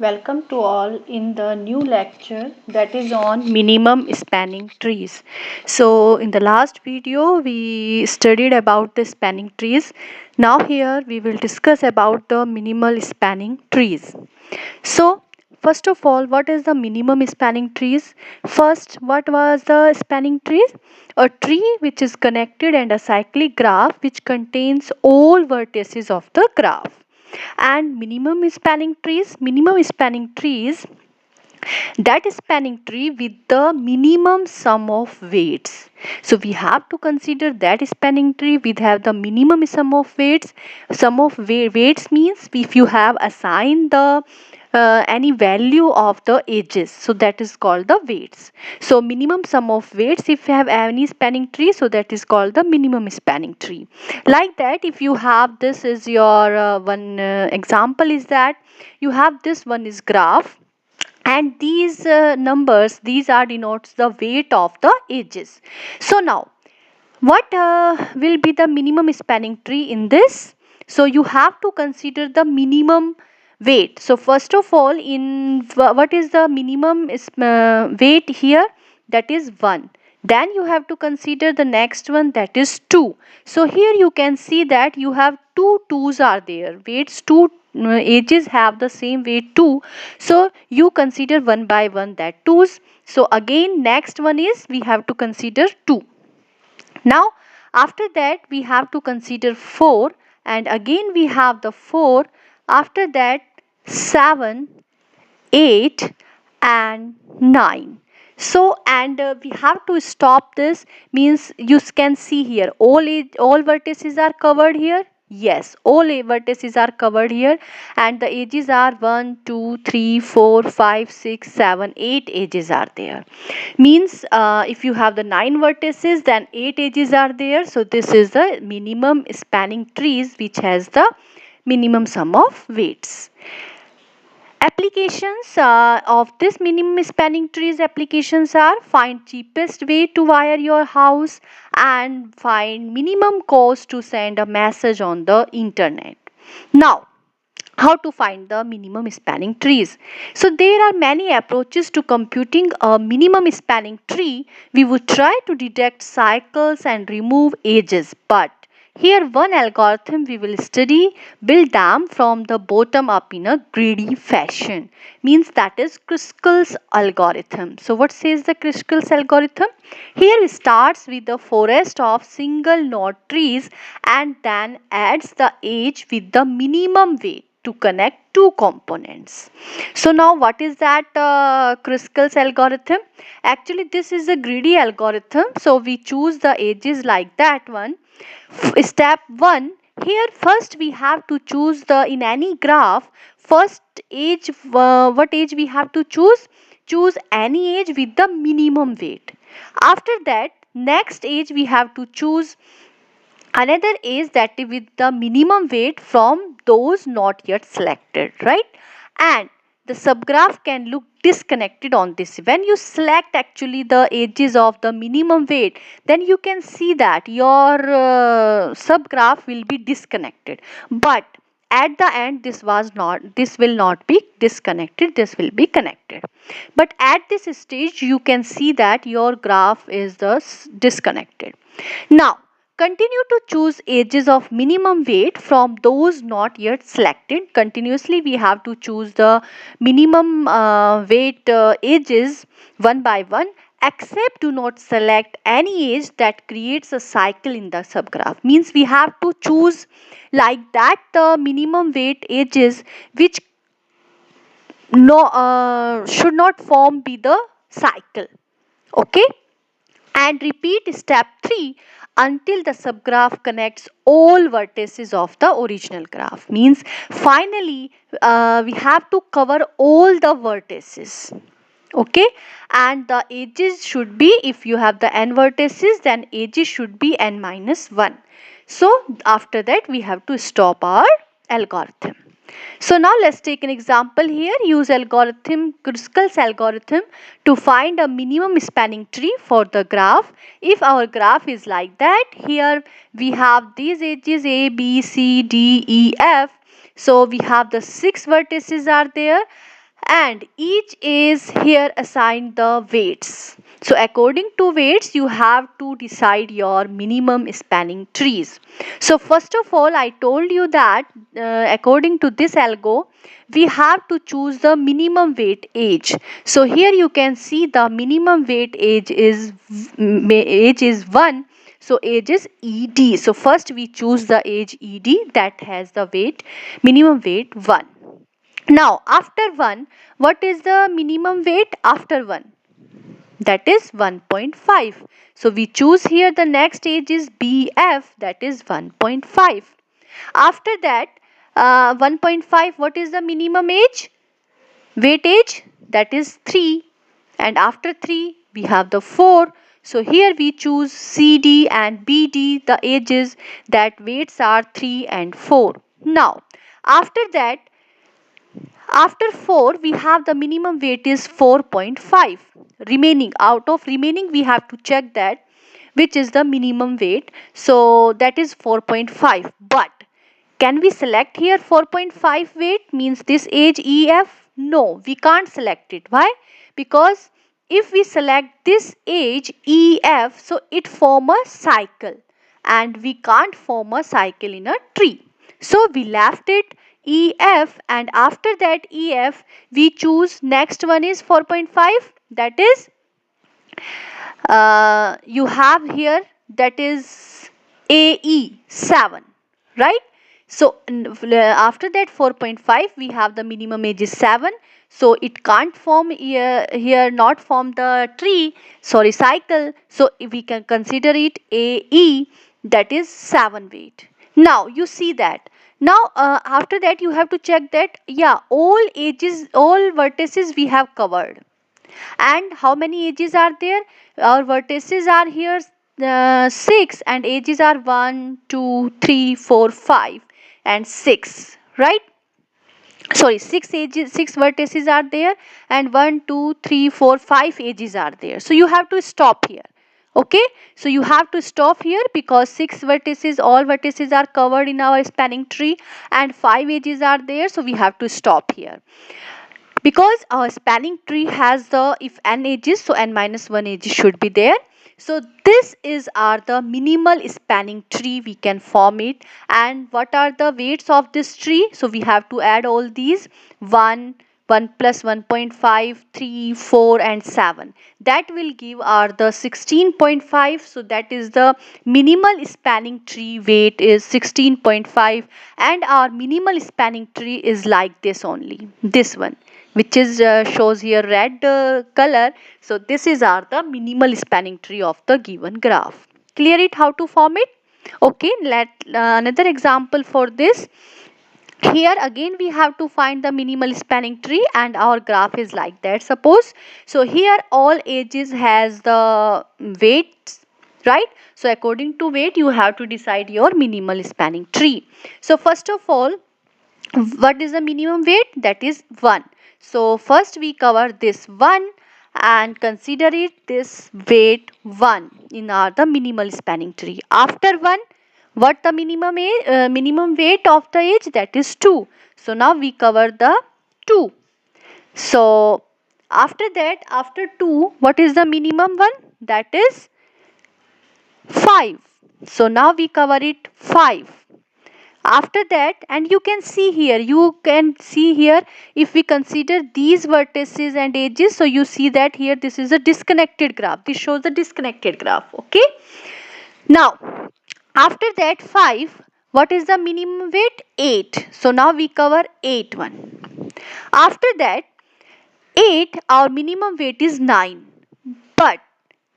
Welcome to all in the new lecture that is on minimum spanning trees. So in the last video we studied about the spanning trees. Now here we will discuss about the minimal spanning trees. So first of all, what is the minimum spanning trees? First, what was the spanning trees? A tree which is connected and a cyclic graph which contains all vertices of the graph. And minimum spanning trees, that spanning tree with the minimum sum of weights. So we have to consider that spanning tree we have the minimum sum of weights. Weights means if you have assigned the any value of the edges, so that is called the weights. So minimum sum of weights if you have any spanning tree, so that is called the minimum spanning tree. Like that, if you have this is your one example is that you have this one is graph, and these numbers, these are denotes the weight of the edges. So now what will be the minimum spanning tree in this? So you have to consider the minimum weight. So first of all, in what is the minimum weight here? That is 1. Then you have to consider the next one, that is 2. So here you can see that you have two 2's are there. Weights 2 edges have the same weight 2. So you consider one by one that 2's. So again next one is we have to consider 2. Now after that we have to consider 4, and again we have the 4. After that 7, 8 and 9. So and we have to stop this, means you can see here all vertices are covered here. Yes, all vertices are covered here, and the edges are 1 2 3 4 5 6 7 8 edges are there. Means if you have the 9 vertices, then 8 edges are there. So this is the minimum spanning trees which has the minimum sum of weights. Applications of this minimum spanning trees applications are: find cheapest way to wire your house, and find minimum cost to send a message on the internet. Now how to find the minimum spanning trees? So there are many approaches to computing a minimum spanning tree. We would try to detect cycles and remove edges, but here one algorithm we will study build them from the bottom up in a greedy fashion, means that is Kruskal's algorithm. So what says the Kruskal's algorithm? Here it starts with the forest of single node trees and then adds the edge with the minimum weight to connect two components. So now what is that Kruskal's algorithm? Actually this is a greedy algorithm. So we choose the edges like that one. Step 1, here first we have to choose the in any graph first edge. What edge we have to choose any edge with the minimum weight. After that next edge we have to choose another is that with the minimum weight from those not yet selected, right? And the subgraph can look disconnected on this. When you select actually the edges of the minimum weight, then you can see that your subgraph will be disconnected, but at the end this will not be disconnected, this will be connected. But at this stage you can see that your graph is thus disconnected. Now continue to choose edges of minimum weight from those not yet selected. Continuously we have to choose the minimum weight edges one by one, except do not select any edge that creates a cycle in the subgraph. Means we have to choose like that the minimum weight edges which should not form be the cycle. Okay, and repeat step 3 until the subgraph connects all vertices of the original graph. Means finally we have to cover all the vertices. Okay, and the edges should be, if you have the n vertices, then edges should be n minus 1. So after that we have to stop our algorithm. So now let's take an example here. Use Kruskal's algorithm to find a minimum spanning tree for the graph. If our graph is like that, here we have these edges A, B, C, D, E, F. So we have the 6 vertices are there. and each is here assigned the weights. So according to weights you have to decide your minimum spanning trees. So first of all I told you that according to this algo we have to choose the minimum weight age. So here you can see the minimum weight age is 1. So age is ed. So first we choose the age ed that has the weight minimum weight 1. Now after 1, what is the minimum weight after 1? That is 1.5. So we choose here the next age is BF, that is 1.5. After that 1.5, what is the minimum age? Weightage, that is 3. And after 3 we have the 4. So here we choose CD and BD, the ages that weights are 3 and 4. Now after that, after 4 we have the minimum weight is 4.5. Remaining, out of remaining we have to check that which is the minimum weight. So that is 4.5. But can we select here 4.5 weight means this age EF? No, we can't select it. Why? Because if we select this age EF, so it form a cycle and we can't form a cycle in a tree. So we left it EF, and after that EF we choose next one is 4.5, that is you have here that is AE 7, right? So after that 4.5 we have the minimum age is 7. So it can't form here not form the tree, sorry, cycle. So we can consider it AE, that is 7 weight. Now you see that. Now after that you have to check that yeah, all ages, all vertices we have covered. And how many edges are there? Our vertices are here 6 and edges are 1, 2, 3, 4, 5 and 6, right? Sorry, 6 edges, 6 vertices are there, and 1, 2, 3, 4, 5 edges are there. So you have to stop here. Okay, so you have to stop here because 6 vertices, all vertices are covered in our spanning tree and 5 edges are there, so we have to stop here. Because our spanning tree has the, if n edges, so n minus 1 edges should be there. So this is our the minimal spanning tree, we can form it. And what are the weights of this tree? So we have to add all these 1, 1 plus 1.5, 3, 4 and 7. That will give our the 16.5. So that is the minimal spanning tree weight is 16.5, and our minimal spanning tree is like this only, this one, which is shows here red color. So this is our the minimal spanning tree of the given graph. Clear it how to form it? Okay, let another example for this. Here again we have to find the minimal spanning tree and our graph is like that, suppose. So here all ages has the weights, right? So according to weight you have to decide your minimal spanning tree. So first of all, what is the minimum weight? That is 1. So first we cover this 1 and consider it this weight 1 in our the minimal spanning tree. After 1, what the minimum weight of the age? That is 2. So now we cover the 2. So after that, after 2, what is the minimum one? That is 5. So now we cover it 5. After that, and you can see here, if we consider these vertices and edges, so you see that here this is a disconnected graph, this shows the disconnected graph. Okay, now after that 5, what is the minimum weight? 8. So now we cover 8 one. After that 8, our minimum weight is 9. But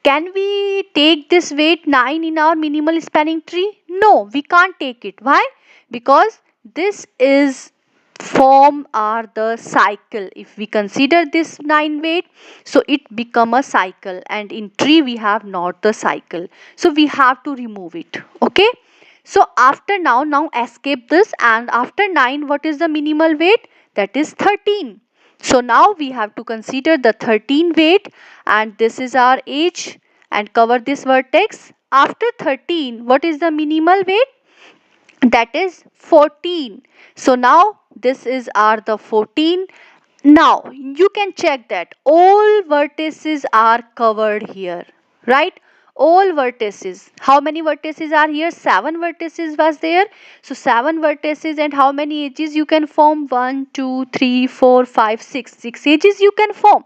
can we take this weight 9 in our minimal spanning tree? No, we can't take it. Why? Because this is form are the cycle. If we consider this 9 weight, so it become a cycle, and in tree we have not the cycle. So we have to remove it. Okay. So after now escape this, and after 9, what is the minimal weight? That is 13. So now we have to consider the 13 weight, and this is our age, and cover this vertex. After 13, what is the minimal weight? That is 14. So now this is our the 14. Now you can check that all vertices are covered here, right? All vertices. How many vertices are here? 7 vertices was there. So 7 vertices, and how many edges you can form? 1, 2, 3, 4, 5, 6. 6 edges you can form.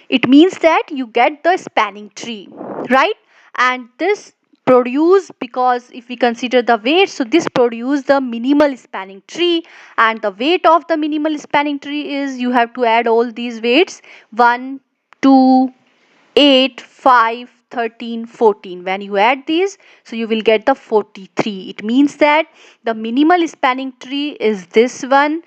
It means that you get the spanning tree, right? And this produce, because if we consider the weight, so this produce the minimal spanning tree. And the weight of the minimal spanning tree is, you have to add all these weights: 1, 2, 8, 5, 13, 14. When you add these, so you will get the 43. It means that the minimal spanning tree is this one,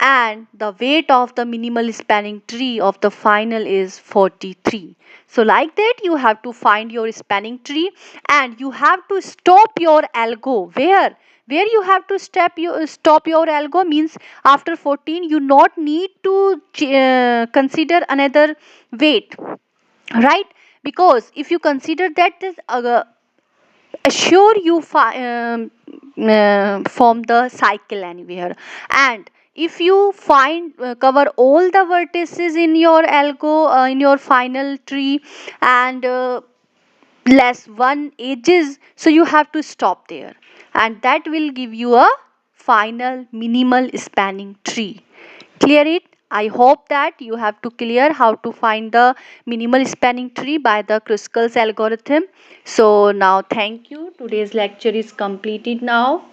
and the weight of the minimal spanning tree of the final is 43. So like that you have to find your spanning tree, and you have to stop your algo. Where you have to stop your algo means after 14 you not need to consider another weight, right? Because if you consider that, this assure you form the cycle anywhere. And if you find cover all the vertices in your algo, in your final tree, and less one edges, so you have to stop there, and that will give you a final minimal spanning tree. Clear it? I hope that you have to clear how to find the minimal spanning tree by the Kruskal's algorithm. So now thank you. Today's lecture is completed now.